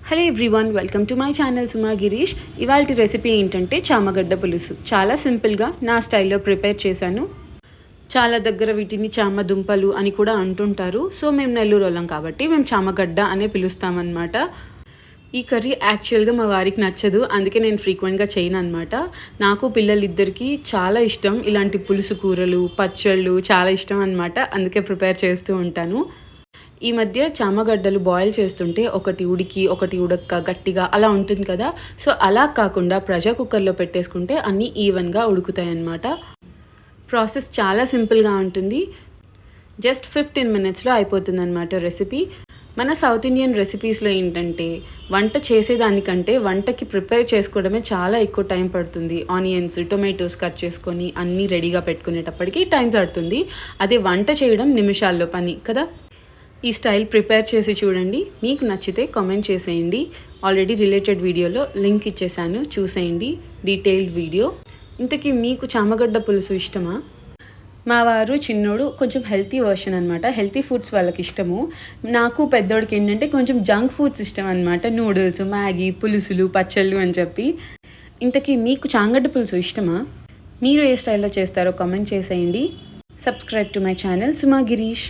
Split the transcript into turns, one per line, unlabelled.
Hello everyone, welcome to my channel Suma Girish. ఇవాళ recipe ఏంటంటే చామగడ్డ పులుసు. చాలా సింపుల్గా నా స్టైల్లో ప్రిపేర్ చేశాను. చాలా దగ్గర వీటిని చామ దుంపలు అని కూడా అంటుంటారు. సో మేము నెల్లూరు వాళ్ళం కాబట్టి మేము చామగడ్డ అనే పిలుస్తామన్నమాట. ఈ కర్రీ యాక్చువల్గా మా వారికి నచ్చదు, అందుకే నేను ఫ్రీక్వెంట్గా చేయను అనమాట. నాకు పిల్లలిద్దరికీ చాలా ఇష్టం ఇలాంటి పులుసు కూరలు, పచ్చళ్ళు చాలా ఇష్టం అనమాట. అందుకే ప్రిపేర్ చేస్తూ ఉంటాను. ఈ మధ్య చామగడ్డలు బాయిల్ చేస్తుంటే ఒకటి ఉడికి ఒకటి ఉడక్క గట్టిగా అలా ఉంటుంది కదా. సో అలా కాకుండా ప్రెషర్ కుక్కర్లో పెట్టేసుకుంటే అన్నీ ఈవెన్గా ఉడుకుతాయి అన్నమాట. ప్రాసెస్ చాలా సింపుల్గా ఉంటుంది. జస్ట్ 15 మినిట్స్లో అయిపోతుంది అనమాట రెసిపీ. మన సౌత్ ఇండియన్ రెసిపీస్లో ఏంటంటే వంట చేసేదానికంటే వంటకి ప్రిపేర్ చేసుకోవడమే చాలా ఎక్కువ టైం పడుతుంది. ఆనియన్స్, టొమాటోస్ కట్ చేసుకొని అన్నీ రెడీగా పెట్టుకునేటప్పటికి టైం పడుతుంది. అదే వంట చేయడం నిమిషాల్లో పని కదా. ఈ స్టైల్ ప్రిపేర్ చేసి చూడండి. మీకు నచ్చితే కామెంట్ చేసేయండి. ఆల్రెడీ రిలేటెడ్ వీడియోలో లింక్ ఇచ్చేసాను, చూసేయండి డీటెయిల్డ్ వీడియో. ఇంతకీ మీకు చామగడ్డ పులుసు ఇష్టమా? మా వారు చిన్నోడు కొంచెం హెల్తీ వర్షన్ అనమాట. హెల్తీ ఫుడ్స్ వాళ్ళకి ఇష్టము. నాకు పెద్దోడికి ఏంటంటే కొంచెం జంక్ ఫుడ్స్ ఇష్టం అనమాట. నూడిల్స్, మ్యాగీ, పులుసులు, పచ్చళ్ళు అని చెప్పి. ఇంతకీ మీకు చామగడ్డ పులుసు ఇష్టమా? మీరు ఏ స్టైల్లో చేస్తారో కామెంట్ చేసేయండి. Subscribe to my channel Suma Girish.